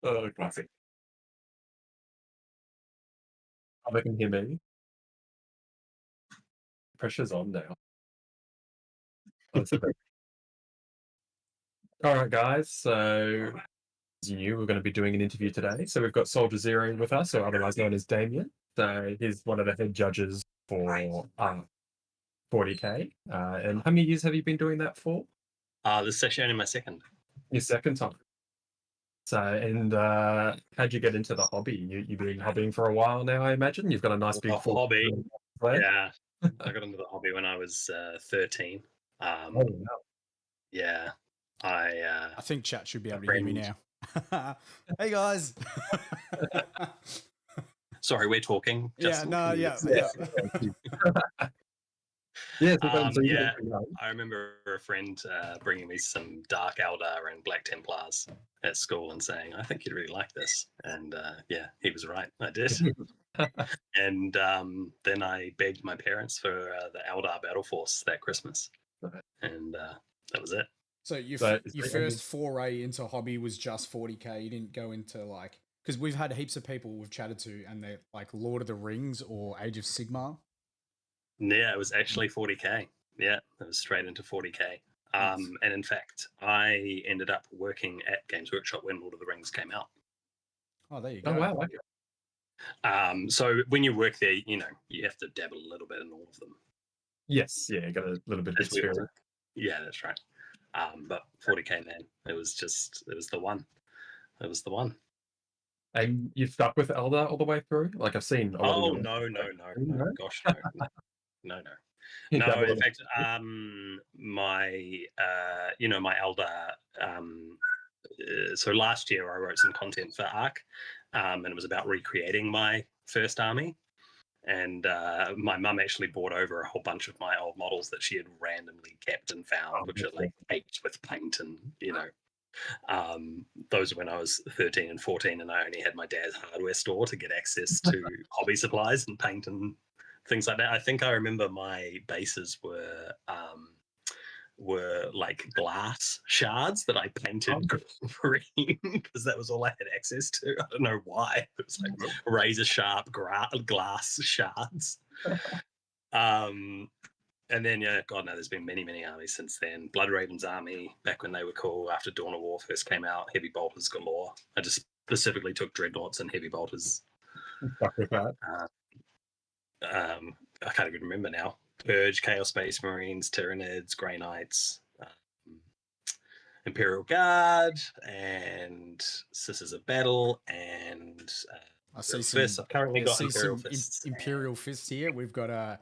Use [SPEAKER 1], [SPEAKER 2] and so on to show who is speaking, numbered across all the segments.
[SPEAKER 1] Oh, classic. Oh, they can hear me. Pressure's on now. That's a bit. All right, guys. So, as you knew, we're going to be doing an interview today. So we've got Soldier Zero with us, or otherwise known as Damien. So he's one of the head judges for 40K. And how many years have you been doing that for?
[SPEAKER 2] This is actually only my second.
[SPEAKER 1] Your second time. So, and how'd you get into the hobby? You've been hobbying for a while now, I imagine. You've got a nice
[SPEAKER 2] The
[SPEAKER 1] big full
[SPEAKER 2] hobby,
[SPEAKER 1] play.
[SPEAKER 2] yeah. I got into the hobby when I was 13.
[SPEAKER 1] Oh, wow.
[SPEAKER 2] Yeah,
[SPEAKER 3] I think chat should be
[SPEAKER 2] a
[SPEAKER 3] able to hear me
[SPEAKER 2] friend.
[SPEAKER 3] now. Hey guys.
[SPEAKER 2] Sorry, we're talking.
[SPEAKER 3] Yeah,
[SPEAKER 2] Justin,
[SPEAKER 3] no,
[SPEAKER 2] can you-
[SPEAKER 3] yeah.
[SPEAKER 1] Yeah, so you
[SPEAKER 2] yeah.
[SPEAKER 1] were pretty young.
[SPEAKER 2] I remember a friend bringing me some Dark Eldar and Black Templars at school and saying, "I think you'd really like this." And yeah, he was right. I did. And then I begged my parents for the Eldar Battle Force that Christmas, and that was it.
[SPEAKER 3] So your
[SPEAKER 1] So,
[SPEAKER 3] your first foray into hobby was just 40K. You didn't go into like, because we've had heaps of people we've chatted to, and they're like Lord of the Rings or Age of Sigmar.
[SPEAKER 2] Yeah, it was actually 40K. Yeah, it was straight into 40K.
[SPEAKER 3] Nice.
[SPEAKER 2] And in fact, I ended up working at Games Workshop when Lord of the Rings came out.
[SPEAKER 3] Oh, there you go.
[SPEAKER 1] oh, wow. Okay.
[SPEAKER 2] So when you work there, you have to dabble a little bit in all of them.
[SPEAKER 1] Yes, yeah, got a little bit of
[SPEAKER 2] As we all do.
[SPEAKER 1] experience.
[SPEAKER 2] Yeah, that's right. But 40K, man, it was the one. It was the one.
[SPEAKER 1] And you've stuck with Elder all the way through? Like I've seen a lot
[SPEAKER 2] Oh,
[SPEAKER 1] of your
[SPEAKER 2] no. Gosh, no. No.
[SPEAKER 1] You
[SPEAKER 2] No,
[SPEAKER 1] dabble
[SPEAKER 2] in
[SPEAKER 1] in
[SPEAKER 2] fact, my my elder. So last year I wrote some content for Arc, and it was about recreating my first army. And my mum actually brought over a whole bunch of my old models that she had randomly kept and found, which are like baked with paint, and those were when I was 13 and 14, and I only had my dad's hardware store to get access to hobby supplies and paint and things like that. I think I remember my bases were like glass shards that I painted green because that was all I had access to. I don't know why. It was like razor sharp glass shards. And then, yeah, God, no, there's been many, many armies since then. Blood Raven's army, back when they were cool, after Dawn of War first came out, heavy bolters galore. I just specifically took dreadnoughts and heavy bolters.
[SPEAKER 1] stuck with that.
[SPEAKER 2] I can't even remember now. Purge, Chaos Space Marines, Tyranids, Grey Knights, Imperial Guard, and Sisters of Battle, and
[SPEAKER 3] I see
[SPEAKER 2] Fists. I've currently got Imperial Fists.
[SPEAKER 3] Imperial Fists here. We've got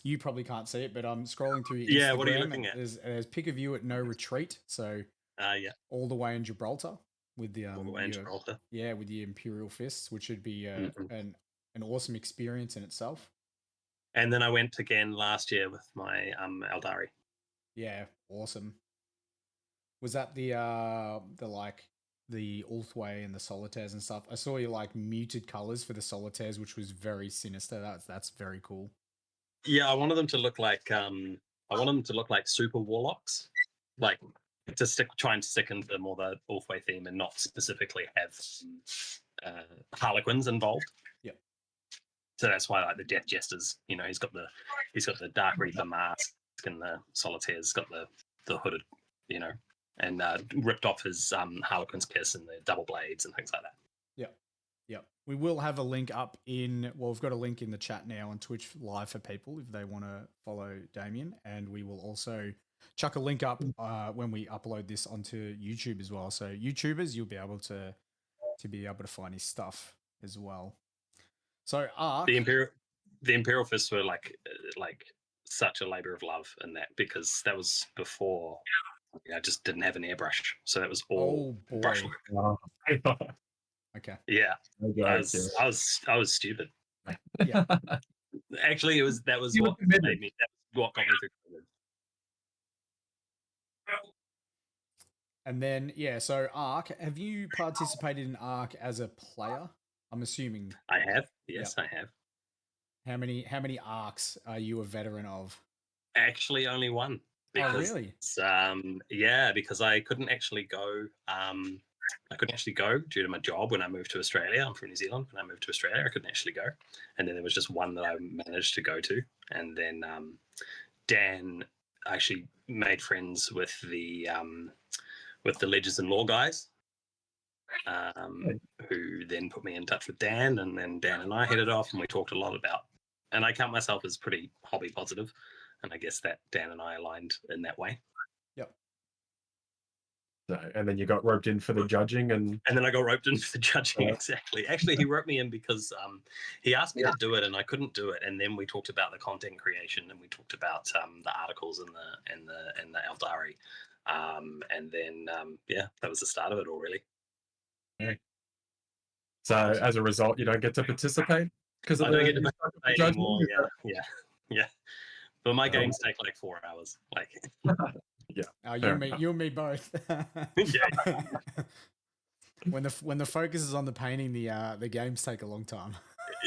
[SPEAKER 3] you probably can't see it, but I'm scrolling through your Instagram.
[SPEAKER 2] Yeah, what are you looking at?
[SPEAKER 3] There's pick of you at No Retreat, so
[SPEAKER 2] Yeah,
[SPEAKER 3] all the way in Gibraltar with the
[SPEAKER 2] all the way in Gibraltar.
[SPEAKER 3] Yeah, with the Imperial Fists, which would be an awesome experience in itself.
[SPEAKER 2] And then I went again last year with my Eldari.
[SPEAKER 3] Yeah, awesome. Was that the like the Ulthway and the Solitaires and stuff? I saw you like muted colors for the Solitaires, which was very sinister. That's very cool.
[SPEAKER 2] Yeah, I wanted them to look like super warlocks, like to try and stick into more the Ulthway theme and not specifically have Harlequins involved.
[SPEAKER 3] Yep.
[SPEAKER 2] So that's why, like the Death Jesters, he's got the Dark Reaper mask, and the Solitaire's got the hooded, and ripped off his Harlequin's kiss and the double blades and things like that.
[SPEAKER 3] Yep. We will have a link up we've got a link in the chat now on Twitch Live for people if they want to follow Damien, and we will also chuck a link up when we upload this onto YouTube as well. So YouTubers, you'll be able to find his stuff as well. So Arc,
[SPEAKER 2] the Imperial Fists were like such a labor of love in that, because that was before I just didn't have an airbrush, so that was all brushwork.
[SPEAKER 3] Okay.
[SPEAKER 2] Yeah, I was stupid.
[SPEAKER 3] Yeah.
[SPEAKER 2] Actually, that was what made me. That was what got me through COVID.
[SPEAKER 3] And then so Arc, have you participated in Arc as a player? I'm assuming.
[SPEAKER 2] I have. Yes, I have.
[SPEAKER 3] How many arcs are you a veteran of?
[SPEAKER 2] Actually, only one. because
[SPEAKER 3] really?
[SPEAKER 2] yeah, because I couldn't actually go. I couldn't actually go due to my job when I moved to Australia. I'm from New Zealand. When I moved to Australia, I couldn't actually go, and then there was just one that I managed to go to, and then Dan actually made friends with the Legends and Law guys, who then put me in touch with Dan, and then Dan and I hit it off, and we talked a lot about. And I count myself as pretty hobby positive, and I guess that Dan and I aligned in that way.
[SPEAKER 3] Yep.
[SPEAKER 1] So, and then you got roped in for the judging, and
[SPEAKER 2] then I got roped in for the judging. Exactly. Actually, he roped me in because he asked me to do it, and I couldn't do it. And then we talked about the content creation, and we talked about the articles and the Eldari, and then yeah, that was the start of it all, really.
[SPEAKER 1] Okay. So as a result, you don't get to participate because
[SPEAKER 2] I don't get to participate anymore. Yeah. But my games take like 4 hours. Like,
[SPEAKER 3] yeah. You and me both.
[SPEAKER 2] Yeah.
[SPEAKER 3] When the focus is on the painting, the games take a long time.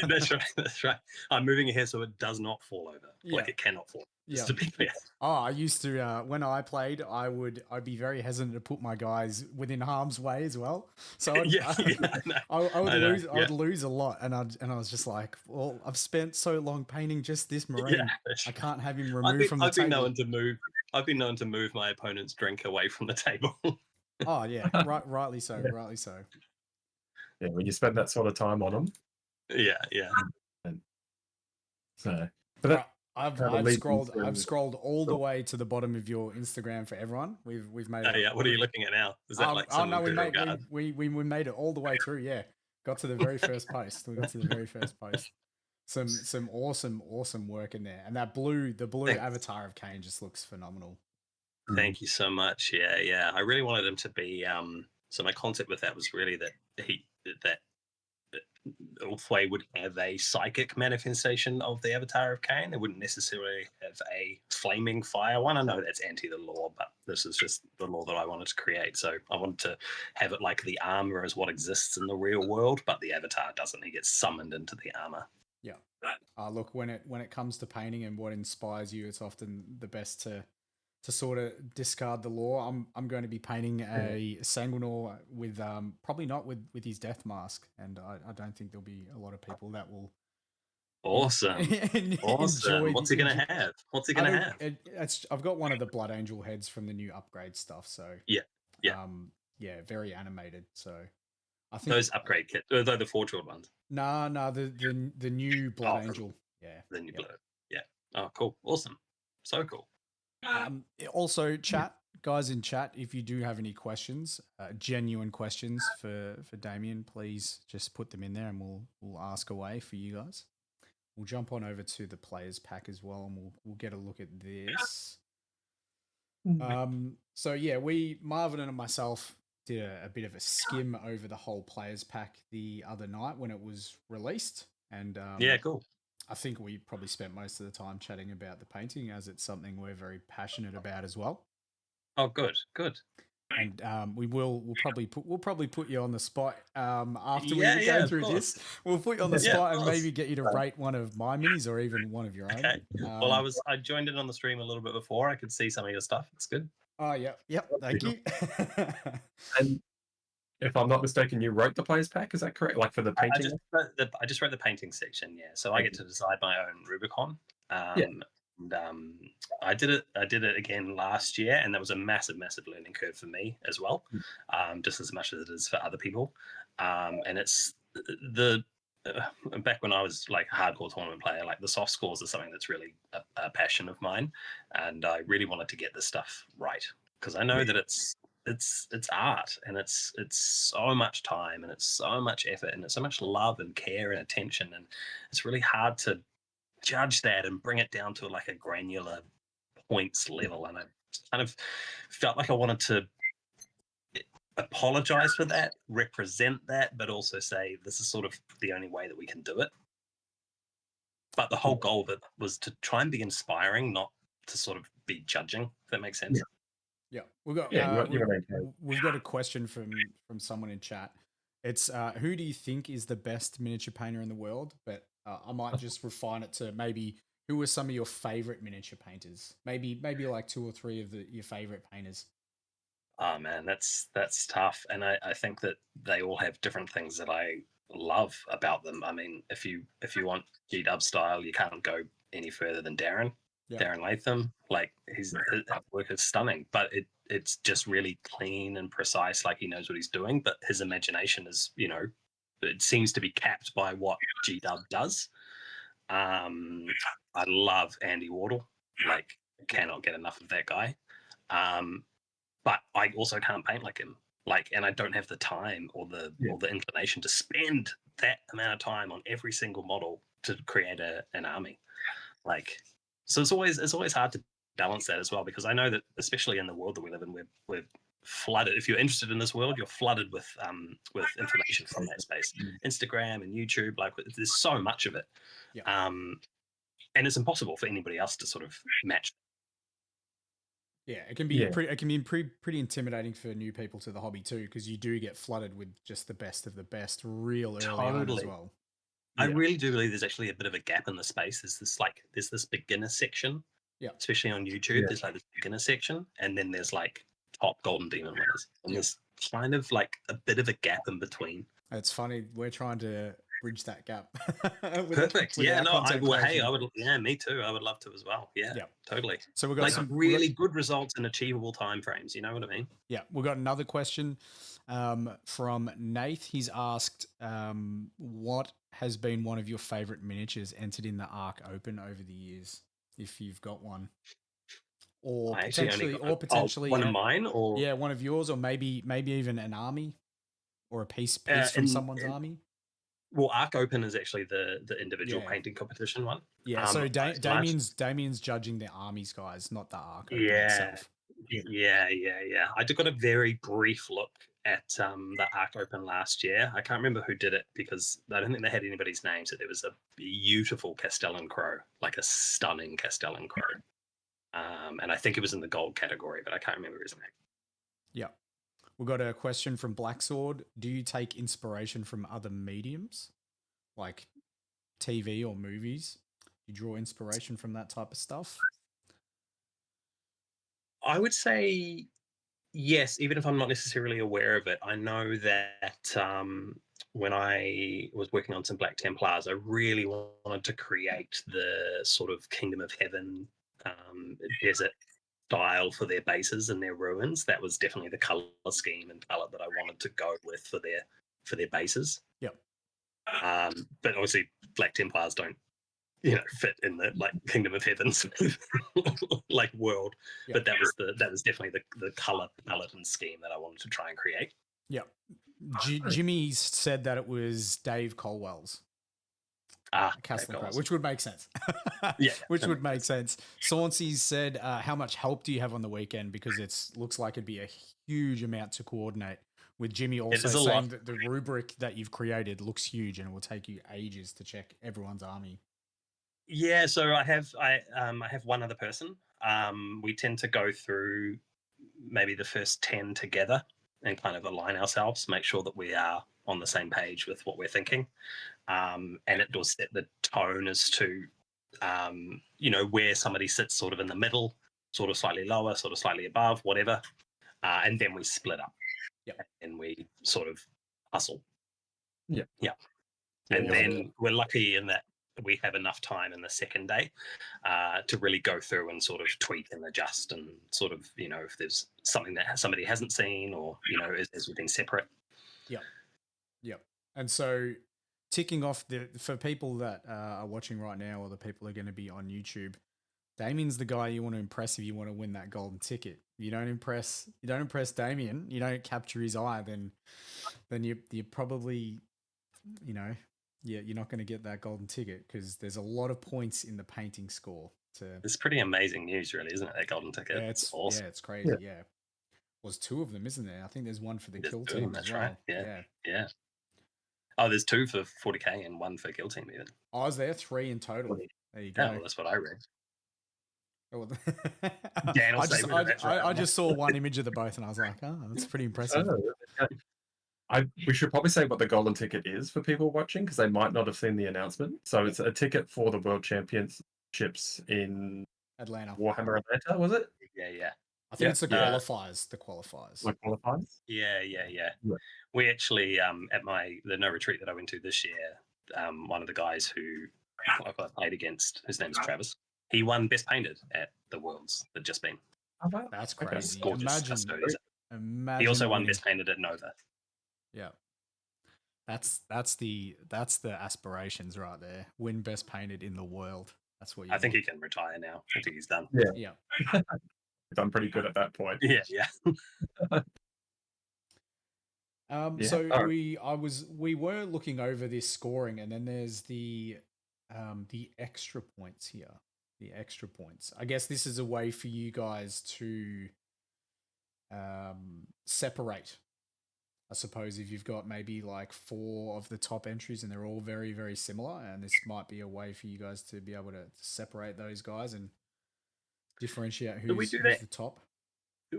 [SPEAKER 2] That's right. That's right. I'm moving it here so it does not fall over.
[SPEAKER 3] Yeah.
[SPEAKER 2] Like it cannot fall.
[SPEAKER 3] Yeah.
[SPEAKER 2] To be clear.
[SPEAKER 3] Oh, I used to when I played, I'd be very hesitant to put my guys within harm's way as well. So I would lose a lot, and I was just like, well, I've spent so long painting just this marine.
[SPEAKER 2] Yeah,
[SPEAKER 3] I can't have him removed from the table.
[SPEAKER 2] I've been known to move my opponent's drink away from the table.
[SPEAKER 3] Oh yeah, rightly so. Rightly so.
[SPEAKER 1] Yeah, when you spend that sort of time on them.
[SPEAKER 2] Yeah.
[SPEAKER 1] And so, but that,
[SPEAKER 3] I've scrolled all the way to the bottom of your Instagram for everyone. We've made.
[SPEAKER 2] Yeah. What are you looking at now? Is that like some
[SPEAKER 3] we made it all the way through. Yeah, got to the very first post. We got to the very first post. Some awesome work in there, and the blue avatar of Kane just looks phenomenal.
[SPEAKER 2] Thank you so much. Yeah. I really wanted him to be. So my concept with that was really that Ulfway would have a psychic manifestation of the avatar of Cain. It wouldn't necessarily have a flaming fire one. I know that's anti the law, but this is just the law that I wanted to create. So I wanted to have it like the armor is what exists in the real world, but the avatar doesn't. He gets summoned into the armor.
[SPEAKER 3] Yeah. Look, when it comes to painting and what inspires you, it's often the best to sort of discard the law. I'm going to be painting a Sanguinor with probably not with his death mask, and I don't think there'll be a lot of people that will.
[SPEAKER 2] Awesome. What's he gonna have?
[SPEAKER 3] I've got one of the Blood Angel heads from the new upgrade stuff. So yeah, very animated. So I think
[SPEAKER 2] those upgrade kits, though the Forge World ones.
[SPEAKER 3] No, the new Blood Angel. Yeah,
[SPEAKER 2] the new Blood. Yeah. Oh, cool. Awesome. So cool.
[SPEAKER 3] Also, guys in chat, if you do have any questions, genuine questions for Damien, please just put them in there, and we'll ask away for you guys. We'll jump on over to the players pack as well, and we'll get a look at this. So yeah, Marvin and myself did a bit of a skim over the whole players pack the other night when it was released, and
[SPEAKER 2] yeah, cool.
[SPEAKER 3] I think we probably spent most of the time chatting about the painting, as it's something we're very passionate about as well.
[SPEAKER 2] Oh, good.
[SPEAKER 3] And we'll probably put you on the spot after we go through this. We'll put you on the spot and maybe get you to rate one of my minis or even one of your own.
[SPEAKER 2] Okay. Well, I joined in on the stream a little bit before. I could see some of your stuff. It's good.
[SPEAKER 3] Oh yeah, thank you.
[SPEAKER 1] And if I'm not mistaken, you wrote the players pack. Is that correct? Like for the painting?
[SPEAKER 2] I just wrote the painting section. Yeah, so I get to decide my own Rubicon. And I did it again last year, and that was a massive learning curve for me as well, just as much as it is for other people. And it's back when I was like a hardcore tournament player, like the soft scores are something that's really a passion of mine, and I really wanted to get this stuff right because I know that it's art, and it's so much time, and it's so much effort, and it's so much love and care and attention, and it's really hard to judge that and bring it down to like a granular points level. And I kind of felt like I wanted to apologize for that, represent that, but also say this is sort of the only way that we can do it. But the whole goal of it was to try and be inspiring, not to sort of be judging, if that makes sense.
[SPEAKER 3] Yeah, we've got a question from someone in chat. It's who do you think is the best miniature painter in the world? But I might just refine it to maybe who were some of your favorite miniature painters? Maybe like 2 or 3 of your favorite painters.
[SPEAKER 2] Oh man, that's tough, and I think that they all have different things that I love about them. I mean, if you want G-Dub style, you can't go any further than Darren.
[SPEAKER 3] Yeah.
[SPEAKER 2] Darren Latham, like his work is stunning, but it's just really clean and precise, like he knows what he's doing. But his imagination is, it seems to be capped by what G-Dub does. I love Andy Wardle, like cannot get enough of that guy. But I also can't paint like him. And I don't have the time or the inclination to spend that amount of time on every single model to create an army. So it's always hard to balance that as well, because I know that especially in the world that we live in, we're flooded. If you're interested in this world, you're flooded with information from that space, Instagram and YouTube. There's so much of it, and it's impossible for anybody else to sort of match.
[SPEAKER 3] Yeah, it can be pretty intimidating for new people to the hobby too, because you do get flooded with just the best of the best real early on as well.
[SPEAKER 2] I really do believe there's actually a bit of a gap in the space. There's this beginner section, especially on YouTube. There's like this beginner section, and then there's like top Golden Demon winners, and there's kind of like a bit of a gap in between.
[SPEAKER 3] It's funny, we're trying to bridge that gap.
[SPEAKER 2] Perfect. Me too. I would love to as well. Yeah, totally.
[SPEAKER 3] So we've got
[SPEAKER 2] some really good results in achievable timeframes. You know what I mean?
[SPEAKER 3] Yeah, we've got another question from Nath. He's asked, what has been one of your favorite miniatures entered in the Arc Open over the years, if you've got one? Or potentially
[SPEAKER 2] one of mine, or
[SPEAKER 3] one of yours, or maybe even an army or a piece from someone's army.
[SPEAKER 2] Well, Arc Open is actually the individual painting competition one.
[SPEAKER 3] Yeah, so Damien's judging the armies, guys, not the Arc Open itself.
[SPEAKER 2] Yeah. I got a very brief look at the Arc Open last year. I can't remember who did it because I don't think they had anybody's names. So there was a beautiful Castellan Crow, like a stunning Castellan Crow. And I think it was in the gold category, but I can't remember his name. Yeah.
[SPEAKER 3] We've got a question from Black Sword. Do you take inspiration from other mediums, like TV or movies? Do you draw inspiration from that type of stuff?
[SPEAKER 2] I would say yes, even if I'm not necessarily aware of it. I know that when I was working on some Black Templars, I really wanted to create the sort of Kingdom of Heaven desert style for their bases and their ruins. That was definitely the color scheme and palette that I wanted to go with for their bases.
[SPEAKER 3] Yep.
[SPEAKER 2] But obviously Black Templars don't fit in the Kingdom of Heaven's world. Yep. But that was definitely the color palette and scheme that I wanted to try and create.
[SPEAKER 3] Yep. Jimmy said that it was Dave Colwell's. Which would make sense. Which would make sense. Sauncey said, how much help do you have on the weekend? Because it looks like it'd be a huge amount to coordinate. With Jimmy also saying that the rubric that you've created looks huge and it will take you ages to check everyone's army.
[SPEAKER 2] Yeah, so I have one other person. We tend to go through maybe the first 10 together and kind of align ourselves, make sure that we are on the same page with what we're thinking. And it does set the tone as to, where somebody sits sort of in the middle, sort of slightly lower, sort of slightly above, whatever. And then we split up.
[SPEAKER 3] Yeah.
[SPEAKER 2] And we sort of hustle.
[SPEAKER 1] Yeah.
[SPEAKER 2] Yeah. And then we're lucky in that we have enough time in the second day to really go through and sort of tweak and adjust and sort of, if there's something that somebody hasn't seen or, as we've been separate.
[SPEAKER 3] Yeah. Yep. And so ticking off for people that are watching right now, or the people who are going to be on YouTube, Damien's the guy you want to impress if you want to win that golden ticket. You don't impress Damien, you don't capture his eye, then you probably, you're not going to get that golden ticket, because there's a lot of points in the painting score.
[SPEAKER 2] It's pretty amazing news, really, isn't it? That golden ticket.
[SPEAKER 3] Yeah,
[SPEAKER 2] it's awesome.
[SPEAKER 3] Yeah, it's crazy. Yeah. Was 2 of them, isn't there? I think there's one for the kill team.
[SPEAKER 2] That's right. Yeah. Oh, there's 2 for 40k and 1 for kill team even.
[SPEAKER 3] Oh, is there 3 in total? There you go.
[SPEAKER 2] Yeah, well, that's what I read.
[SPEAKER 3] Oh,
[SPEAKER 2] Dan,
[SPEAKER 3] I just saw one image of the both and I was like, oh, that's pretty impressive.
[SPEAKER 1] We should probably say what the golden ticket is for people watching, because they might not have seen the announcement. So it's a ticket for the World Championship ships in
[SPEAKER 3] Atlanta.
[SPEAKER 1] Warhammer Atlanta, was it?
[SPEAKER 2] Yeah.
[SPEAKER 3] I think
[SPEAKER 1] Yeah.
[SPEAKER 3] it's the qualifiers. The qualifiers.
[SPEAKER 1] Like qualifiers?
[SPEAKER 2] Yeah.
[SPEAKER 1] Yeah.
[SPEAKER 2] We actually, at the no retreat that I went to this year, one of the guys who I played against, his name's Travis, he won Best Painted at the Worlds that just been.
[SPEAKER 1] Oh, wow.
[SPEAKER 3] That's
[SPEAKER 1] Okay.
[SPEAKER 3] crazy.
[SPEAKER 2] Gorgeous
[SPEAKER 3] Imagine.
[SPEAKER 2] custodies.
[SPEAKER 3] Imagine.
[SPEAKER 2] He also won
[SPEAKER 3] winning.
[SPEAKER 2] Best Painted at Nova.
[SPEAKER 3] Yeah. That's the aspirations right there. Win Best Painted in the world. That's what you
[SPEAKER 2] I think
[SPEAKER 3] want.
[SPEAKER 2] he can retire now. I think he's done.
[SPEAKER 3] Yeah.
[SPEAKER 1] I'm pretty good at that point.
[SPEAKER 2] Yeah.
[SPEAKER 1] Yeah.
[SPEAKER 3] So
[SPEAKER 1] Oh.
[SPEAKER 3] we were looking over this scoring, and then there's the extra points here. The extra points. I guess this is a way for you guys to separate. I suppose if you've got maybe like 4 of the top entries and they're all very, very similar, and this might be a way for you guys to be able to separate those guys and differentiate who's the top.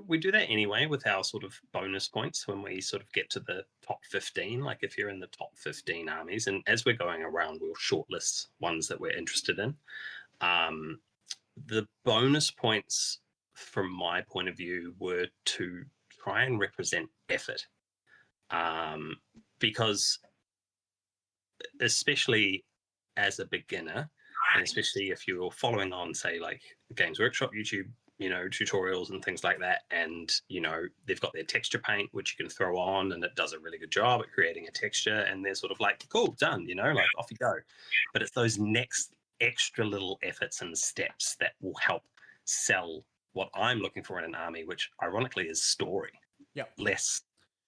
[SPEAKER 2] We do that anyway with our sort of bonus points when we sort of get to the top 15. Like if you're in the top 15 armies, and as we're going around, we'll shortlist ones that we're interested in. The bonus points, from my point of view, were to try and represent effort. Because especially as a beginner, and especially if you're following on, say, like Games Workshop YouTube, tutorials and things like that, and they've got their texture paint which you can throw on, and it does a really good job at creating a texture, and they're sort of like, cool, done, like off you go. But it's those next extra little efforts and steps that will help sell what I'm looking for in an army, which ironically is story. Less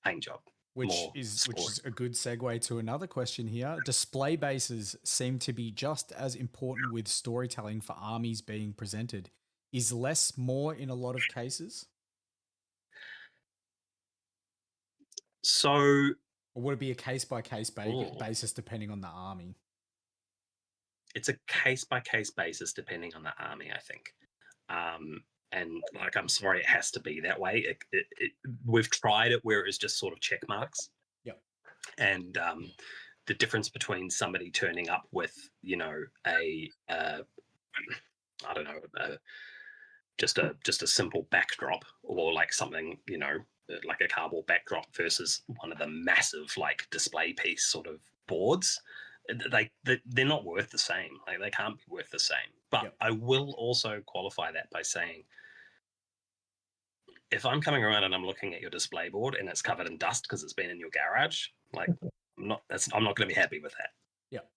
[SPEAKER 2] paint job.
[SPEAKER 3] Which is a good segue to another question here. Display bases seem to be just as important with storytelling for armies being presented. Is less more in a lot of cases?
[SPEAKER 2] So,
[SPEAKER 3] or would it be a case-by-case basis depending on the army?
[SPEAKER 2] It's a case-by-case basis depending on the army, I think. And like, I'm sorry, it has to be that way. We've tried it where it was just sort of check marks.
[SPEAKER 3] Yep.
[SPEAKER 2] And the difference between somebody turning up with, I don't know, just a simple backdrop, or like something, like a cardboard backdrop, versus one of the massive like display piece sort of boards. They're not worth the same. Like, they can't be worth the same. But I will also qualify that by saying, if I'm coming around and I'm looking at your display board and it's covered in dust because it's been in your garage, like, I'm not going to be happy with that.
[SPEAKER 3] Yep.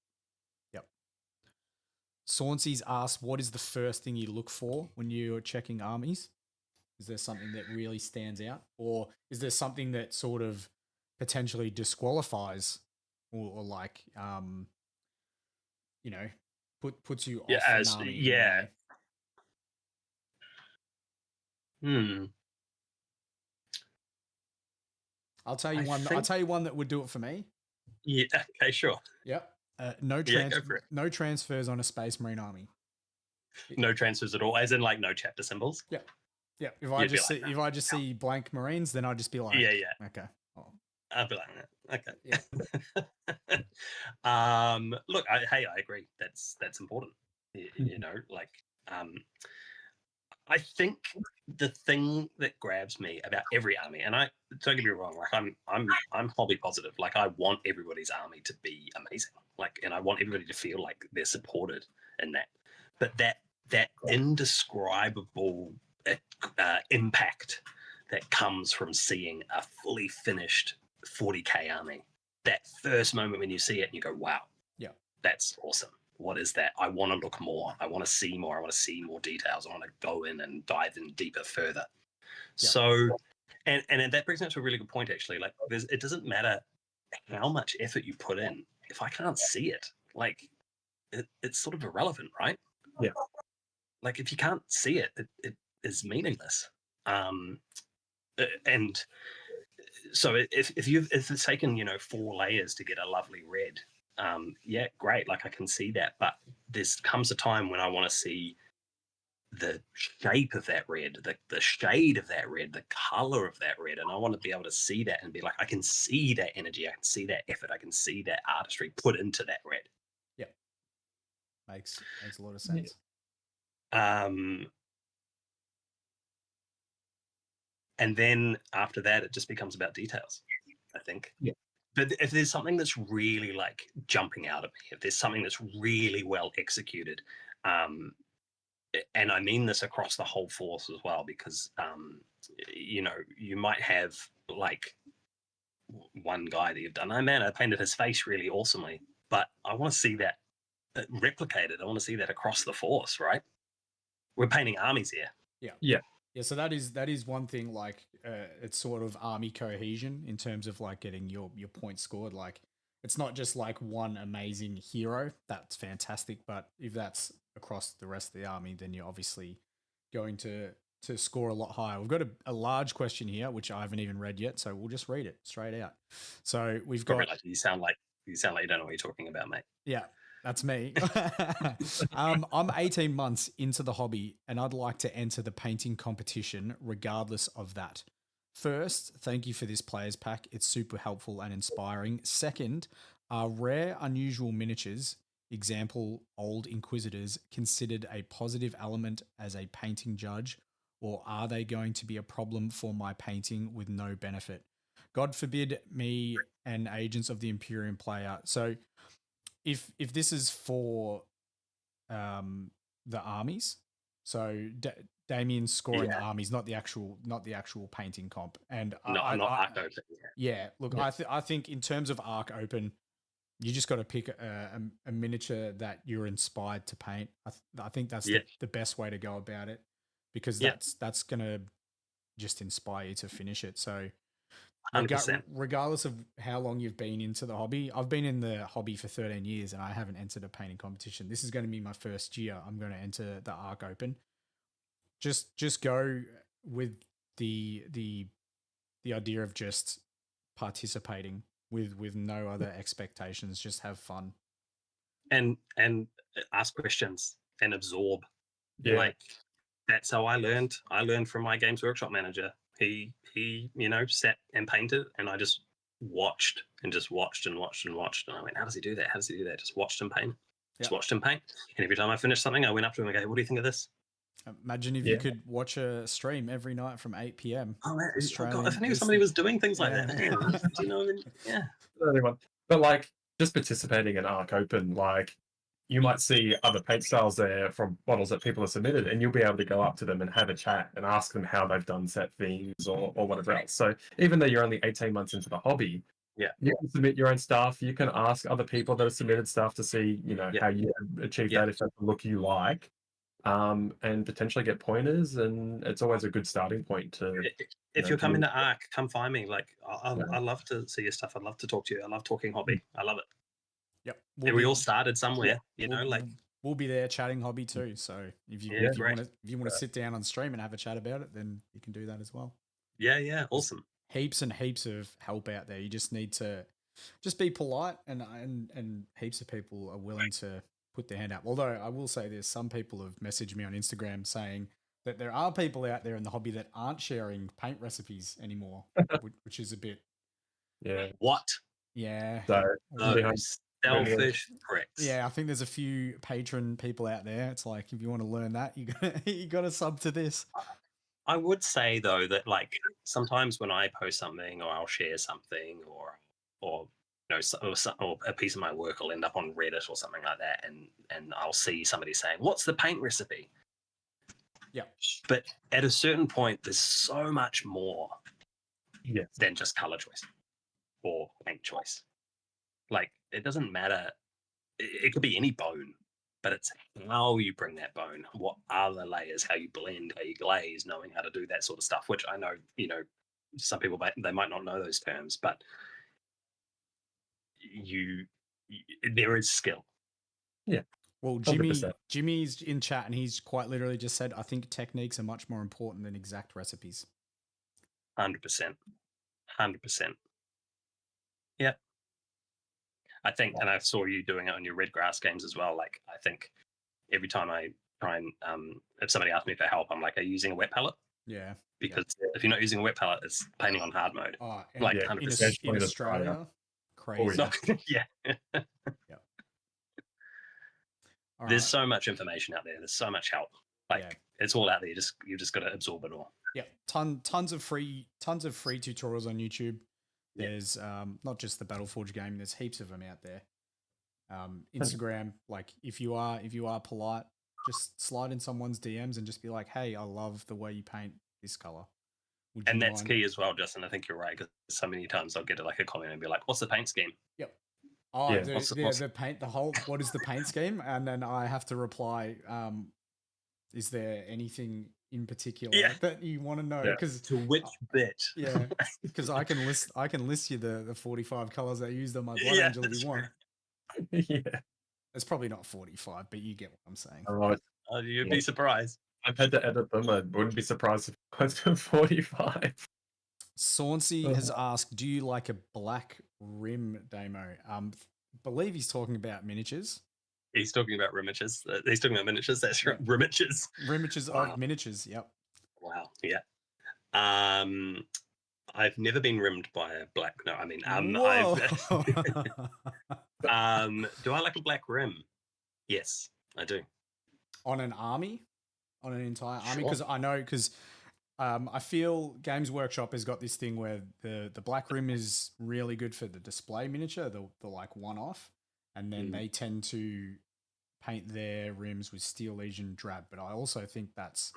[SPEAKER 3] Sauncey's asked, what is the first thing you look for when you're checking armies? Is there something that really stands out, or is there something that sort of potentially disqualifies, or like, puts you off an army? I'll tell you one. I'll tell you one that would do it for me.
[SPEAKER 2] Yeah. Okay. Sure.
[SPEAKER 3] Yep. No transfers on a Space Marine army.
[SPEAKER 2] No transfers at all, as in like no chapter symbols.
[SPEAKER 3] Yeah. Yeah. If I just see blank Marines, then I'd just be like,
[SPEAKER 2] yeah.
[SPEAKER 3] Okay. Oh.
[SPEAKER 2] I'd be like, okay.
[SPEAKER 3] Yeah.
[SPEAKER 2] Look, I agree. That's important. I think the thing that grabs me about every army, and I don't get me wrong, like I'm hobby positive. Like, I want everybody's army to be amazing. Like, and I want everybody to feel like they're supported in that. But that indescribable impact that comes from seeing a fully finished 40k army, that first moment when you see it and you go, wow, that's awesome. What is that? I want to look more. I want to see more. I want to see more details. I want to go in and dive in deeper further. So, and that brings me to a really good point, actually. Like, it doesn't matter how much effort you put in. If I can't see it, like, it's sort of irrelevant, right?
[SPEAKER 1] Yeah.
[SPEAKER 2] Like, if you can't see it, it is meaningless. And so if it's taken 4 layers to get a lovely red, great, like, I can see that, but there comes a time when I want to see the shape of that red, the shade of that red, the color of that red, and I want to be able to see that and be like, I can see that energy, I can see that effort, I can see that artistry put into that red.
[SPEAKER 3] Makes a lot of sense.
[SPEAKER 2] And then after that, it just becomes about details, I think.
[SPEAKER 1] Yeah.
[SPEAKER 2] But if there's something that's really like jumping out at me, if there's something that's really well executed, and I mean this across the whole force as well, because you might have like one guy that you've done. Oh man, I painted his face really awesomely, but I want to see that replicated. I want to see that across the force, right? We're painting armies here.
[SPEAKER 3] Yeah. So that is one thing. Like, it's sort of army cohesion in terms of like getting your points scored. Like, it's not just like one amazing hero. That's fantastic, but if that's across the rest of the army, then you're obviously going to score a lot higher. We've got a large question here, which I haven't even read yet, so we'll just read it straight out. So we've got.
[SPEAKER 2] You sound like you don't know what you're talking about, mate.
[SPEAKER 3] Yeah, that's me. I'm 18 months into the hobby and I'd like to enter the painting competition regardless of that. First, thank you for this players pack. It's super helpful and inspiring. Second, are rare, unusual miniatures, example, old Inquisitors, considered a positive element as a painting judge, or are they going to be a problem for my painting with no benefit? God forbid me an Agents of the Imperium player. So if this is for the armies, so Damien's scoring the armies, not the actual painting comp, and
[SPEAKER 2] not Arc Open.
[SPEAKER 3] Yeah, look, I think in terms of Arc Open, you just got to pick a miniature that you're inspired to paint. I think that's the best way to go about it, because that's gonna just inspire you to finish it. So
[SPEAKER 2] 100%.
[SPEAKER 3] Regardless of how long you've been into the hobby, I've been in the hobby for 13 years and I haven't entered a painting competition. This is going to be my first year. I'm going to enter the Arc Open. Just go with the idea of just participating with no other expectations. Just have fun
[SPEAKER 2] and ask questions and absorb.
[SPEAKER 1] Yeah.
[SPEAKER 2] Like, that's how I learned. I learned from my Games Workshop manager. He sat and painted, and I just watched and watched. And I went, how does he do that? How does he do that? Just watched him paint. Just watched him paint. And every time I finished something, I went up to him and go, what do you think of this?
[SPEAKER 3] Imagine if you could watch a stream every night from 8 p.m.
[SPEAKER 2] Oh, man. God, if I knew somebody was doing things like that, man. Do you know? Yeah.
[SPEAKER 1] But like, just participating in Arc Open, like, you might see other paint styles there from models that people have submitted, and you'll be able to go up to them and have a chat and ask them how they've done set themes or whatever else. So even though you're only 18 months into the hobby, you can submit your own stuff. You can ask other people that have submitted stuff to see, how you achieve that, if that's the look you like, and potentially get pointers. And it's always a good starting point to.
[SPEAKER 2] If you're coming to Arc, come find me. Like, I love to see your stuff. I'd love to talk to you. I love talking hobby. I love it.
[SPEAKER 3] Yep.
[SPEAKER 2] We all started somewhere,
[SPEAKER 3] we'll be there chatting hobby too. So if you want to sit down on stream and have a chat about it, then you can do that as well.
[SPEAKER 2] Yeah, awesome.
[SPEAKER 3] Heaps and heaps of help out there. You just need to just be polite, and heaps of people are willing to put their hand up. Although I will say this, some people have messaged me on Instagram saying that there are people out there in the hobby that aren't sharing paint recipes anymore, which is a bit.
[SPEAKER 1] Yeah.
[SPEAKER 2] What?
[SPEAKER 3] Yeah.
[SPEAKER 2] So selfish pricks.
[SPEAKER 3] Yeah, I think there's a few patron people out there. It's like, if you want to learn that, you got to sub to this.
[SPEAKER 2] I would say though that, like, sometimes when I post something or I'll share something or a piece of my work will end up on Reddit or something like that, and I'll see somebody saying, "What's the paint recipe?"
[SPEAKER 3] Yeah.
[SPEAKER 2] But at a certain point, there's so much more than just color choice or paint choice. Like, it doesn't matter. It could be any bone, but it's how you bring that bone, what are the layers, how you blend, how you glaze, knowing how to do that sort of stuff, which I know, some people, they might not know those terms, but there is skill.
[SPEAKER 1] Yeah.
[SPEAKER 3] Well, Jimmy's in chat, and he's quite literally just said, I think techniques are much more important than exact recipes.
[SPEAKER 2] 100%. Yeah. I think, and I saw you doing it on your Red Grass games as well. Like, I think every time I try and, if somebody asks me for help, I'm like, are you using a wet palette?
[SPEAKER 3] Yeah.
[SPEAKER 2] Because if you're not using a wet palette, it's painting on hard mode.
[SPEAKER 3] Oh,
[SPEAKER 2] like 100%.
[SPEAKER 3] In Australia, crazy.
[SPEAKER 2] Yeah.
[SPEAKER 3] Yeah.
[SPEAKER 2] There's so much information out there. There's so much help. Like
[SPEAKER 3] Yeah.
[SPEAKER 2] it's all out there. You just got to absorb it all.
[SPEAKER 3] Yeah, tons of free tutorials on YouTube.
[SPEAKER 2] Yeah.
[SPEAKER 3] There's not just the Battleforge game. There's heaps of them out there. Instagram, like if you are polite, just slide in someone's DMs and just be like, "Hey, I love the way you paint this color." Would you
[SPEAKER 2] And that's
[SPEAKER 3] mind?
[SPEAKER 2] key as well, Justin. I think you're right, because so many times I'll get like a comment and be like, "What's the paint scheme?"
[SPEAKER 3] Yep. Oh,
[SPEAKER 1] Yeah,
[SPEAKER 3] the paint, the whole. What is the paint scheme? And then I have to reply. Is there anything in particular
[SPEAKER 2] Yeah.
[SPEAKER 3] that you want to know?
[SPEAKER 1] Yeah.
[SPEAKER 3] Because
[SPEAKER 2] To which bit?
[SPEAKER 3] yeah, because I can list you the 45 colors I used on my Blood
[SPEAKER 2] Yeah,
[SPEAKER 3] Angel if
[SPEAKER 2] that's
[SPEAKER 3] you want.
[SPEAKER 1] Yeah.
[SPEAKER 3] It's probably not 45, but you get what I'm saying.
[SPEAKER 1] All right.
[SPEAKER 2] Oh, you'd
[SPEAKER 1] Yeah.
[SPEAKER 2] be surprised.
[SPEAKER 1] I've had to edit them. I wouldn't be surprised if it was to 45.
[SPEAKER 3] Sauncey has asked, "Do you like a black rim, Damo?" Believe he's talking about miniatures.
[SPEAKER 2] He's talking about miniatures. He's talking about miniatures. That's
[SPEAKER 3] Yeah.
[SPEAKER 2] miniatures.
[SPEAKER 3] Miniatures
[SPEAKER 2] Wow.
[SPEAKER 3] of miniatures. Yep.
[SPEAKER 2] Wow. Yeah. I've never been rimmed by a black. No, I mean,
[SPEAKER 3] Whoa.
[SPEAKER 2] do I like a black rim? Yes, I do.
[SPEAKER 3] On an army, on an entire army,
[SPEAKER 2] Sure.
[SPEAKER 3] because I know I feel Games Workshop has got this thing where the black rim is really good for the display miniature, the like one off, and then they tend to paint their rims with Steel Legion drab. But I also think that's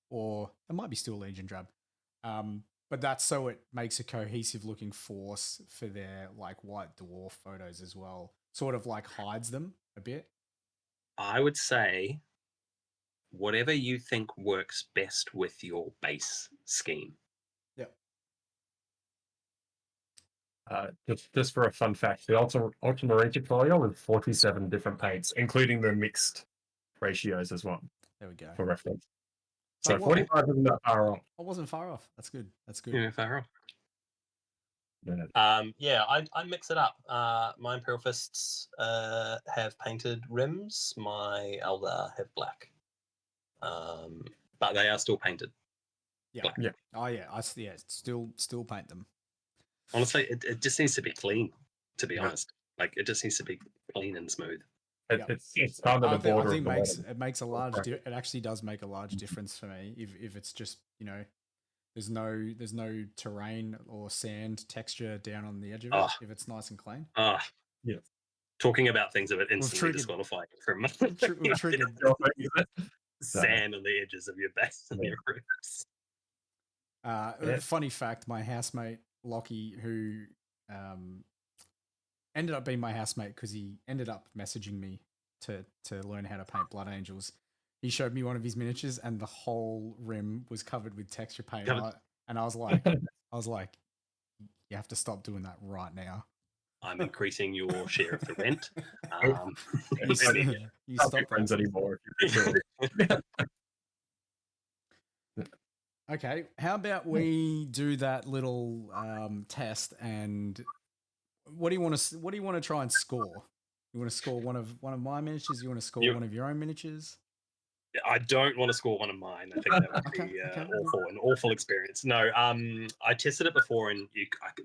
[SPEAKER 3] or it might be Steel Legion drab. But that's so it makes a cohesive looking force for their like white dwarf photos as well. Sort of like hides them a bit.
[SPEAKER 2] I would say whatever you think works best with your base scheme.
[SPEAKER 3] Yep.
[SPEAKER 1] Just for a fun fact, the Ultramarine folio with 47 different paints, including the mixed ratios as well,
[SPEAKER 3] There we go.
[SPEAKER 1] for reference. So
[SPEAKER 3] Oh, well,
[SPEAKER 1] 45 isn't that far off.
[SPEAKER 3] I wasn't far off. That's good. That's good.
[SPEAKER 2] Yeah, fair
[SPEAKER 1] Yeah.
[SPEAKER 2] I mix it up. My Imperial Fists have painted rims. My Eldar have black. But they are still painted.
[SPEAKER 3] Yeah.
[SPEAKER 2] Black.
[SPEAKER 1] Yeah.
[SPEAKER 3] Oh yeah. Still paint them.
[SPEAKER 2] Honestly, it just needs to be clean. To be
[SPEAKER 1] Yeah.
[SPEAKER 2] honest, like it just needs to be clean and smooth.
[SPEAKER 1] It's kind of the
[SPEAKER 3] I
[SPEAKER 1] border
[SPEAKER 3] think
[SPEAKER 1] of the
[SPEAKER 3] it makes a large.
[SPEAKER 1] Right.
[SPEAKER 3] It actually does make a large difference for me if it's just there's no terrain or sand texture down on the edge of it.
[SPEAKER 2] Oh.
[SPEAKER 3] If it's nice and clean.
[SPEAKER 1] Yeah.
[SPEAKER 2] Talking about things that would instantly
[SPEAKER 3] triggered-
[SPEAKER 2] disqualify you from
[SPEAKER 3] We've triggered.
[SPEAKER 2] sand on the edges of your base and your roofs.
[SPEAKER 3] Funny fact: my housemate Lockie, who ended up being my housemate because he ended up messaging me to learn how to paint Blood Angels. He showed me one of his miniatures, and the whole rim was covered with texture paint. And I was like, you have to stop doing that right now.
[SPEAKER 2] I'm increasing your share of the rent.
[SPEAKER 3] You stop
[SPEAKER 1] friends
[SPEAKER 3] that.
[SPEAKER 1] anymore. If you're
[SPEAKER 3] Okay, how about we do that little test? And what do you want to try and score? You want to score one of my miniatures? You want to score one of your own miniatures?
[SPEAKER 2] I don't want to score one of mine. I think that would be an awful experience. No, I tested it before, and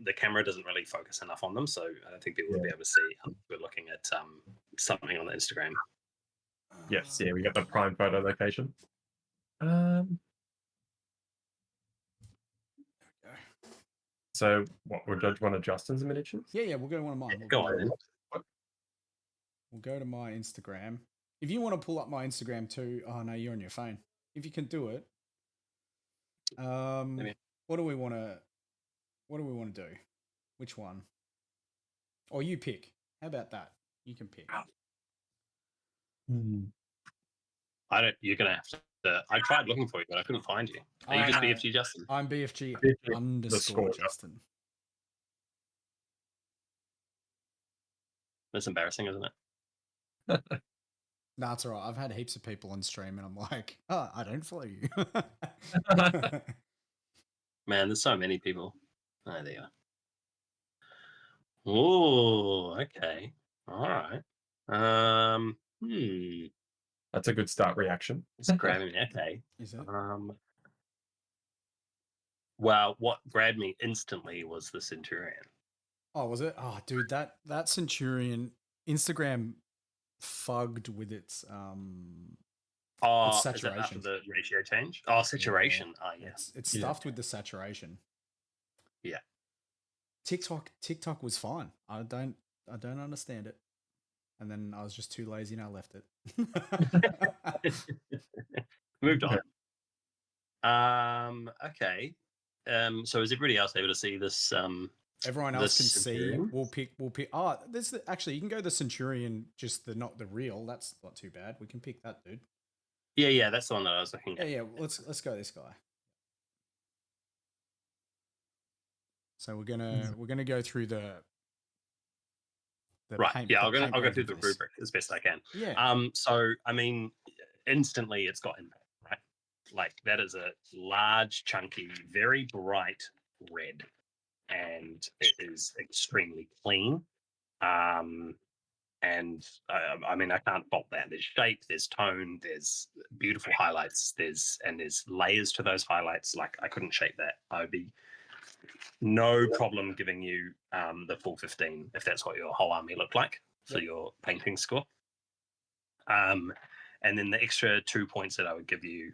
[SPEAKER 2] the camera doesn't really focus enough on them, so I don't think people will be able to see. We're looking at something on the Instagram.
[SPEAKER 1] Yes, we got the prime photo location. So, what would judge one of Justin's miniatures?
[SPEAKER 3] Yeah, we'll go to one of mine.
[SPEAKER 2] Yeah, go on.
[SPEAKER 3] We'll go to my Instagram. If you want to pull up my Instagram too, oh no, you're on your phone. If you can do it, what do we want to do? Which one? Or you pick. How about that? You can pick.
[SPEAKER 2] I don't. You're gonna have to. I tried looking for you, but I couldn't find you. Are you just BFG Justin?
[SPEAKER 3] I'm BFG
[SPEAKER 1] _
[SPEAKER 3] Justin.
[SPEAKER 2] That's embarrassing, isn't it?
[SPEAKER 3] No, it's all right. I've had heaps of people on stream, and I'm like, oh, I don't follow you.
[SPEAKER 2] Man, there's so many people. Oh, there you are. Oh, okay. All right.
[SPEAKER 1] That's a good start reaction.
[SPEAKER 2] Just grabbing me. Okay.
[SPEAKER 3] Is it?
[SPEAKER 2] Well, what grabbed me instantly was the Centurion.
[SPEAKER 3] Oh, was it? Oh, dude, that Centurion Instagram fugged with its
[SPEAKER 2] Oh,
[SPEAKER 3] It's
[SPEAKER 2] is it after
[SPEAKER 3] saturation.
[SPEAKER 2] the ratio change? Oh, saturation. Oh, yeah.
[SPEAKER 3] It's
[SPEAKER 1] Yeah.
[SPEAKER 3] stuffed with the saturation.
[SPEAKER 2] Yeah.
[SPEAKER 3] TikTok was fine. I don't understand it. And then I was just too lazy and I left it.
[SPEAKER 2] Moved on. Okay. So is everybody else able to see this?
[SPEAKER 3] Everyone else can
[SPEAKER 2] Centurion?
[SPEAKER 3] see. We'll pick. Oh, actually, you can go the Centurion, just not the real. That's not too bad. We can pick that dude.
[SPEAKER 2] Yeah, that's the one that I was looking at.
[SPEAKER 3] Yeah. Let's go this guy. So we're gonna go through the
[SPEAKER 2] Right.
[SPEAKER 3] paint.
[SPEAKER 2] Yeah,
[SPEAKER 3] the
[SPEAKER 2] I'll go
[SPEAKER 3] paint
[SPEAKER 2] through the
[SPEAKER 3] version of this.
[SPEAKER 2] rubric as best I can.
[SPEAKER 3] Yeah.
[SPEAKER 2] So I mean, instantly it's got impact, right? Like that is a large, chunky, very bright red, and it is extremely clean. And I mean, I can't fault that. There's shape, there's tone, there's beautiful highlights, there's layers to those highlights. Like I couldn't shape that. I would be no problem giving you the full 15 if that's what your whole army looked like for your painting score. And then the extra 2 points that I would give you,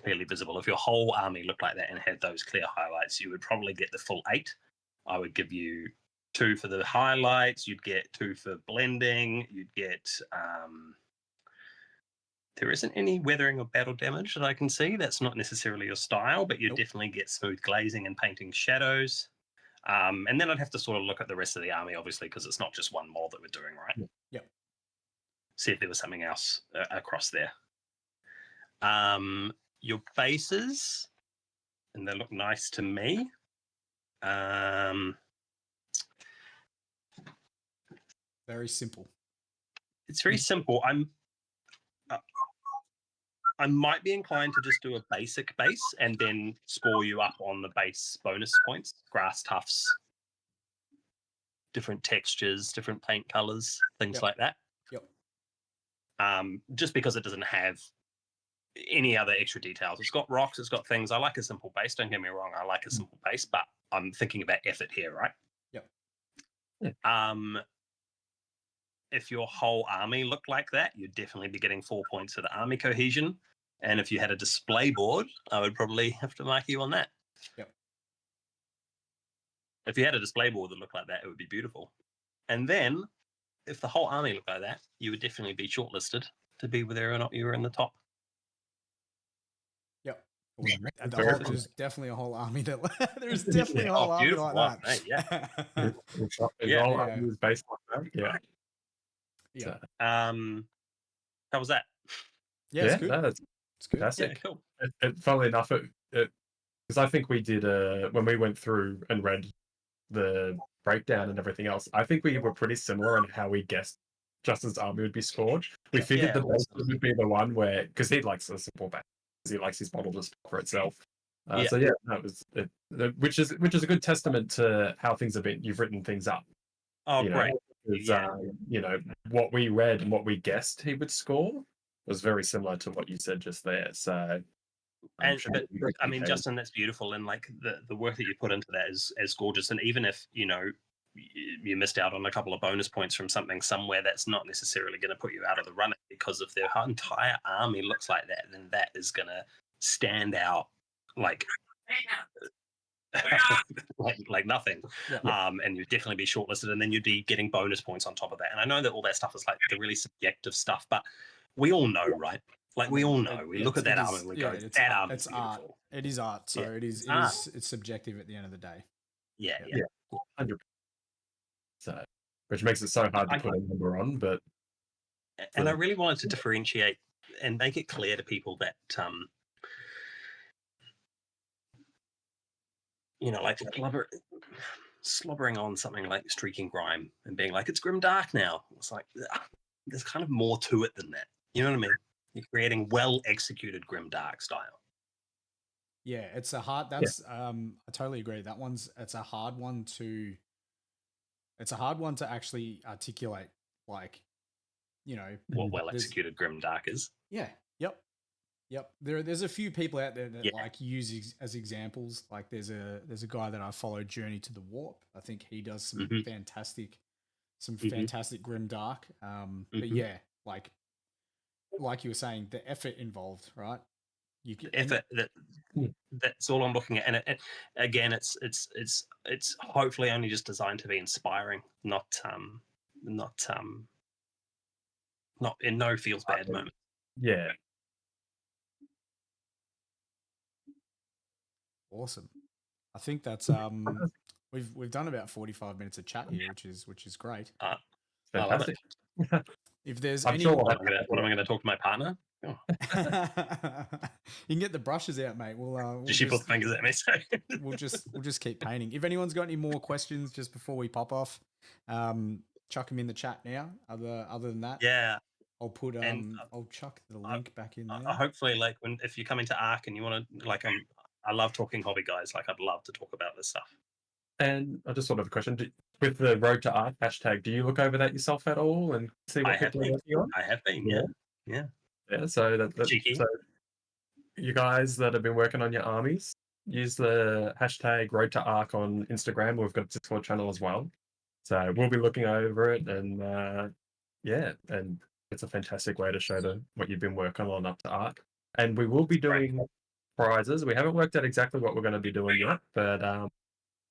[SPEAKER 2] clearly visible. If your whole army looked like that and had those clear highlights, you would probably get the full 8. I would give you 2 for the highlights. You'd get 2 for blending. You'd get there isn't any weathering or battle damage that I can see. That's not necessarily your style, but you definitely get smooth glazing and painting shadows. And then I'd have to sort of look at the rest of the army, obviously, because it's not just one mod that we're doing, right?
[SPEAKER 3] Yep.
[SPEAKER 2] See if there was something else across there. Your bases, and they look nice to me.
[SPEAKER 3] Very simple.
[SPEAKER 2] It's very simple. I might be inclined to just do a basic base and then score you up on the base bonus points, grass tufts, different textures, different paint colors, things like that.
[SPEAKER 3] Yep.
[SPEAKER 2] Just because it doesn't have any other extra details. It's got rocks, it's got things. I like a simple base, don't get me wrong. I like a simple base, but I'm thinking about effort here, right?
[SPEAKER 3] Yep.
[SPEAKER 2] If your whole army looked like that, you'd definitely be getting 4 points for the army cohesion. And if you had a display board, I would probably have to mark you on that.
[SPEAKER 3] Yep.
[SPEAKER 2] If you had a display board that looked like that, it would be beautiful. And then, if the whole army looked like that, you would definitely be shortlisted to be whether or not you were in the top.
[SPEAKER 3] Yep. There's definitely a whole army that there's definitely a whole army like that.
[SPEAKER 2] Mate, yeah.
[SPEAKER 1] It was based on that. Yeah.
[SPEAKER 3] Yeah.
[SPEAKER 2] How was that?
[SPEAKER 3] Yeah, it's good.
[SPEAKER 1] It's
[SPEAKER 3] good.
[SPEAKER 1] fantastic.
[SPEAKER 2] Yeah, cool.
[SPEAKER 1] Funnily enough, because I think we did when we went through and read the breakdown and everything else, I think we were pretty similar on how we guessed Justin's army would be scored. We figured the base would be the one where, because he likes a simple base, he likes his model to speak for itself. So yeah, that was which is a good testament to how things have been. You've written things up.
[SPEAKER 2] Oh, great.
[SPEAKER 1] What we read and what we guessed he would score was very similar to what you said just there. So,
[SPEAKER 2] but I mean, Justin, that's beautiful, and like the work that you put into that is gorgeous. And even if you missed out on a couple of bonus points from something somewhere, that's not necessarily going to put you out of the running, because if their entire army looks like that, then that is going to stand out like like nothing. And you'd definitely be shortlisted, and then you'd be getting bonus points on top of that. And I know that all that stuff is like the really subjective stuff, but we all know, right? Like we all know. We look at that arm and we go, "That arm is beautiful."
[SPEAKER 3] Art. It is art, so it's subjective at the end of the day.
[SPEAKER 2] Yeah.
[SPEAKER 1] 100%. So, which makes it so hard to put a number on, but.
[SPEAKER 2] And I really wanted to differentiate and make it clear to people that, like slobbering on something like Streaking Grime and being like, it's grim dark now. It's like, there's kind of more to it than that. You know what I mean? You're creating well executed grim dark style.
[SPEAKER 3] Yeah, it's a hard. That's I totally agree. It's a hard one to actually articulate. Like,
[SPEAKER 2] what well executed grim dark is.
[SPEAKER 3] Yeah. Yep. There's a few people out there that like use as examples. Like there's a guy that I follow, Journey to the Warp. I think he does some fantastic grim dark. But yeah, like like you were saying, the effort involved, right? You can,
[SPEAKER 2] Effort that's all I'm looking at, and again, it's hopefully only just designed to be inspiring, not in no feels bad moment.
[SPEAKER 1] Yeah.
[SPEAKER 3] Awesome. I think that's we've done about 45 minutes of chat here, which is great.
[SPEAKER 2] I love it.
[SPEAKER 3] If there's
[SPEAKER 1] I'm
[SPEAKER 3] any,
[SPEAKER 1] sure
[SPEAKER 2] what am I going to talk to my partner? Oh.
[SPEAKER 3] you can get the brushes out, mate. We'll
[SPEAKER 2] Did she put the fingers at me?
[SPEAKER 3] we'll just keep painting. If anyone's got any more questions just before we pop off, chuck them in the chat now. Other than that,
[SPEAKER 2] yeah,
[SPEAKER 3] I'll put I'll chuck the link back in there.
[SPEAKER 2] Hopefully, like if you come into ARC and you want to, like, I love talking hobby guys. Like, I'd love to talk about this stuff.
[SPEAKER 1] And I just thought of a question. With the Road to Art hashtag, do you look over that yourself at all and see what people are working on?
[SPEAKER 2] I have been, yeah.
[SPEAKER 1] So so you guys that have been working on your armies, use the hashtag Road to Arc on Instagram. We've got a Discord channel as well. So we'll be looking over it, and and it's a fantastic way to show what you've been working on up to Arc. And we will be doing prizes. We haven't worked out exactly what we're going to be doing yet, but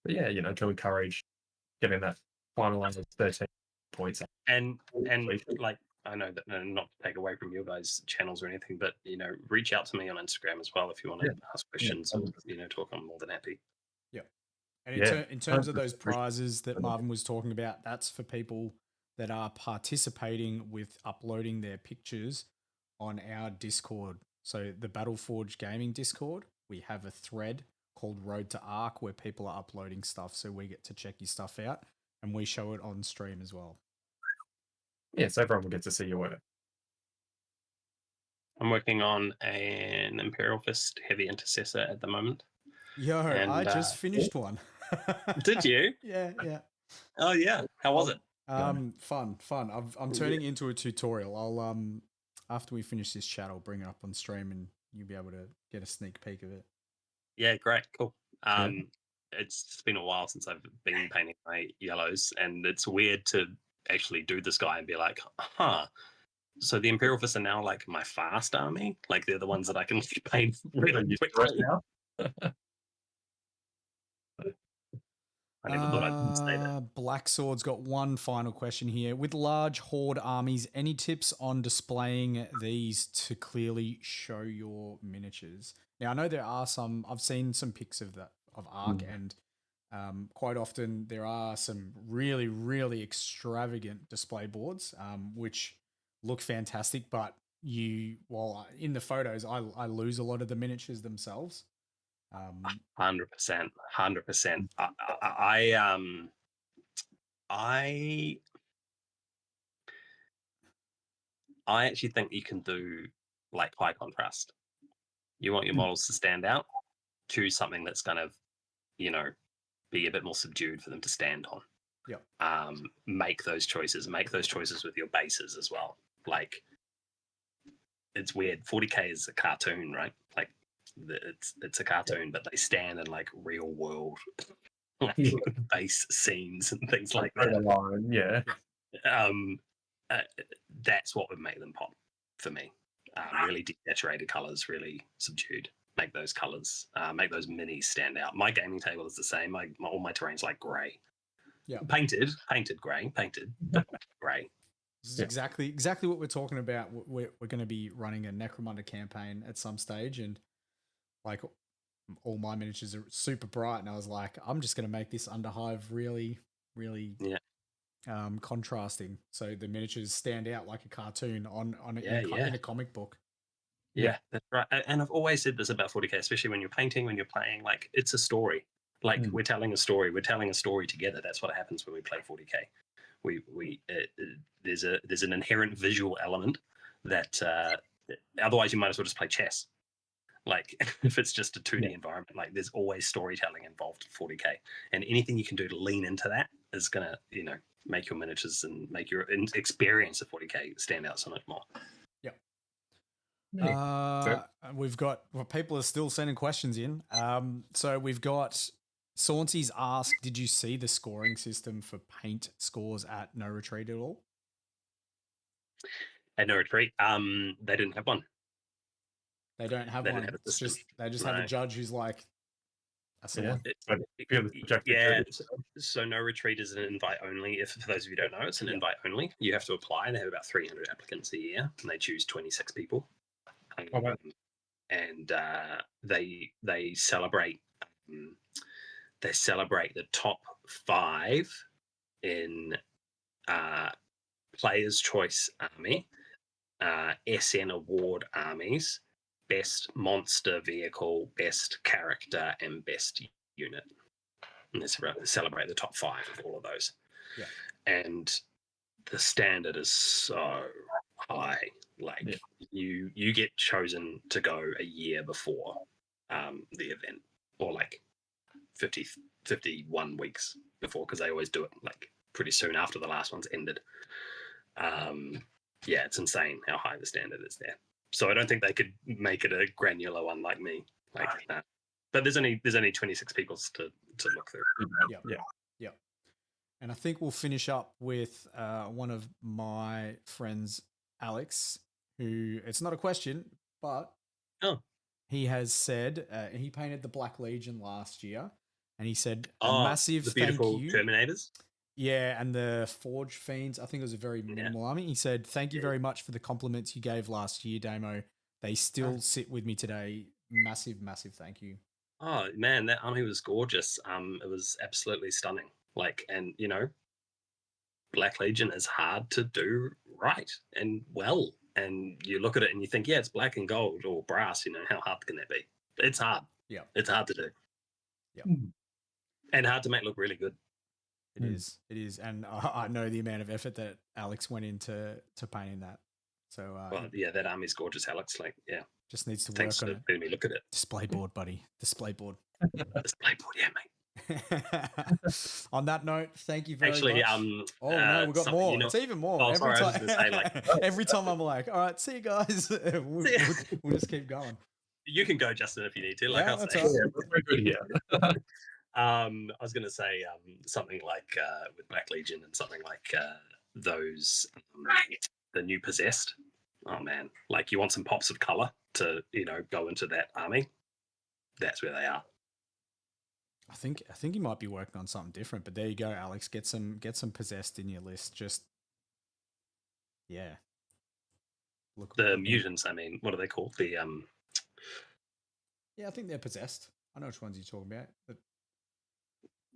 [SPEAKER 1] yeah, to encourage getting that finalized 13 points.
[SPEAKER 2] And like, I know that not to take away from your guys' channels or anything, but reach out to me on Instagram as well if you want to ask questions or talk. I'm more than happy.
[SPEAKER 3] Yeah. And in terms of those prizes that Marvin was talking about, that's for people that are participating with uploading their pictures on our Discord. So the Battleforge Gaming Discord, we have a thread called Road to Arc where people are uploading stuff, so we get to check your stuff out and we show it on stream as well.
[SPEAKER 1] Yes, everyone will get to see your work.
[SPEAKER 2] I'm working on an Imperial Fist Heavy Intercessor at the moment.
[SPEAKER 3] Yo, I just finished one.
[SPEAKER 2] Did you?
[SPEAKER 3] Yeah.
[SPEAKER 2] Oh yeah. How was it?
[SPEAKER 3] Fun. I'm turning it into a tutorial. I'll after we finish this chat, I'll bring it up on stream and you'll be able to get a sneak peek of it.
[SPEAKER 2] Yeah, great, cool. It's been a while since I've been painting my yellows, and it's weird to actually do this guy and be like, so the Imperial Fists are now like my fast army, like they're the ones that I can paint really quickly now. I never thought I'd say that.
[SPEAKER 3] Black Sword's got one final question here. With large horde armies, any tips on displaying these to clearly show your miniatures? Now, I know there are some, I've seen some pics of Arc, and quite often there are some really, really extravagant display boards, which look fantastic, but in the photos, I lose a lot of the miniatures themselves.
[SPEAKER 2] 100%. I actually think you can do like high contrast. You want your models to stand out. Choose something that's kind of, be a bit more subdued for them to stand on.
[SPEAKER 3] Yeah.
[SPEAKER 2] Make those choices. Make those choices with your bases as well. Like, it's weird. 40k is a cartoon, right? Like, it's a cartoon, but they stand in like real world base scenes and things like that. That's what would make them pop for me. Really desaturated colors, really subdued. Make those colors, make those minis stand out. My gaming table is the same. All my terrain's like grey.
[SPEAKER 3] Yeah,
[SPEAKER 2] painted grey, grey.
[SPEAKER 3] This is exactly what we're talking about. We're going to be running a Necromunda campaign at some stage, and like all my miniatures are super bright, and I was like, I'm just going to make this Underhive really, really contrasting, so the miniatures stand out like a cartoon in a comic book.
[SPEAKER 2] Yeah, that's right. And I've always said this about 40k, especially when you're painting, when you're playing, like, it's a story. Like, we're telling a story. We're telling a story together. That's what happens when we play 40k. There's an inherent visual element that otherwise you might as well just play chess. Like, if it's just a 2D environment, like, there's always storytelling involved in 40k, and anything you can do to lean into that is gonna, make your miniatures and make your experience of 40k stand out so much more.
[SPEAKER 3] We've got people are still sending questions in. So we've got Sauncy's asked, did you see the scoring system for paint scores at No Retreat at all?
[SPEAKER 2] At no retreat, they didn't have one.
[SPEAKER 3] They don't have
[SPEAKER 2] They
[SPEAKER 3] one.
[SPEAKER 2] didn't have a
[SPEAKER 3] It's
[SPEAKER 2] system.
[SPEAKER 3] just they just have a
[SPEAKER 2] No.
[SPEAKER 3] judge who's like, that's the
[SPEAKER 1] Yeah.
[SPEAKER 3] one.
[SPEAKER 1] But if you're the subjective
[SPEAKER 2] Yeah.
[SPEAKER 1] judge,
[SPEAKER 2] So no retreat is an invite only. If for those of you who don't know, it's an
[SPEAKER 3] Yeah.
[SPEAKER 2] invite only. You have to apply. They have about 300 applicants a year, and they choose 26 people.
[SPEAKER 1] Oh, wow.
[SPEAKER 2] And they celebrate the top 5 in Players' Choice Army, SN Award armies, Best Monster Vehicle, Best Character, and Best Unit. And they celebrate the top 5 of all of those.
[SPEAKER 3] Yeah.
[SPEAKER 2] And the standard is so high. Like you get chosen to go a year before the event, or like 51 weeks before, because they always do it like pretty soon after the last one's ended. Yeah, it's insane how high the standard is there. So I don't think they could make it a granular one like me. Like that. But there's only 26 people to look through.
[SPEAKER 3] Yeah. And I think we'll finish up with one of my friends, Alex, who it's not a question, but he has said he painted the Black Legion last year, and he said a massive
[SPEAKER 2] the beautiful
[SPEAKER 3] thank you.
[SPEAKER 2] Terminators.
[SPEAKER 3] Yeah, and the Forge Fiends. I think it was a very minimal army. He said, "Thank you very much for the compliments you gave last year, Damo. They still sit with me today. Massive, massive thank you."
[SPEAKER 2] Oh man, that army was gorgeous. It was absolutely stunning. Like, and Black Legion is hard to do right and well. And you look at it and you think, yeah, it's black and gold or brass. How hard can that be? It's hard.
[SPEAKER 3] Yeah,
[SPEAKER 2] it's hard to do.
[SPEAKER 3] Yeah,
[SPEAKER 2] and hard to make look really good.
[SPEAKER 3] It is, and I know the amount of effort that Alex went into painting that. So,
[SPEAKER 2] that army's gorgeous, Alex. Like, yeah,
[SPEAKER 3] just needs to
[SPEAKER 2] thanks
[SPEAKER 3] work on
[SPEAKER 2] for letting me look at it.
[SPEAKER 3] Display board, buddy. Display board.
[SPEAKER 2] Display board, yeah, mate.
[SPEAKER 3] On that note, thank you very much.
[SPEAKER 2] Actually,
[SPEAKER 3] oh no, we've got more. It's even more.
[SPEAKER 2] Oh,
[SPEAKER 3] every
[SPEAKER 2] sorry,
[SPEAKER 3] time,
[SPEAKER 2] I was just gonna say, like,
[SPEAKER 3] every time I'm like, all right, see you guys. We'll just keep going.
[SPEAKER 2] You can go, Justin, if you need to. Like,
[SPEAKER 3] Yeah,
[SPEAKER 2] I'll
[SPEAKER 3] that's
[SPEAKER 2] say.
[SPEAKER 3] all right.
[SPEAKER 1] Yeah, we're good here.
[SPEAKER 2] I was going to say something like with Black Legion and something like those, the new Possessed. Oh man, like you want some pops of color to go into that army. That's where they are.
[SPEAKER 3] I think you might be working on something different, but there you go, Alex. Get some Possessed in your list. Just look
[SPEAKER 2] The mutants. I mean, what are they called? The
[SPEAKER 3] yeah, I think they're Possessed. I know which ones you're talking about. But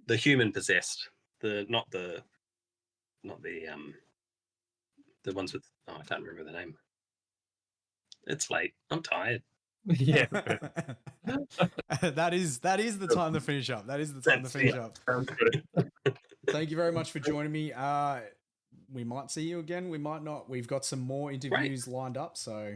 [SPEAKER 2] the human Possessed. Not the ones with. Oh, I can't remember the name. It's late. I'm tired.
[SPEAKER 1] Yeah.
[SPEAKER 3] that is the time to finish up. That is the time to finish up. Thank you very much for joining me. We might see you again. We might not. We've got some more interviews lined up. So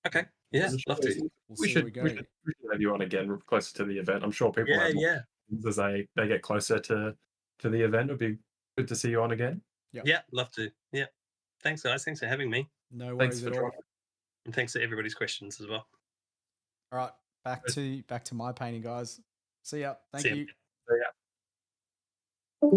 [SPEAKER 2] okay, yeah, love to.
[SPEAKER 3] We should
[SPEAKER 1] have you on again closer to the event. I'm sure people have more as they get closer to the event. It'd be good to see you on again.
[SPEAKER 2] Yeah, love to. Yeah, thanks guys. Thanks for having me.
[SPEAKER 3] No worries at all.
[SPEAKER 2] And thanks to everybody's questions as well.
[SPEAKER 3] All right, back to my painting, guys. See ya. Thank you.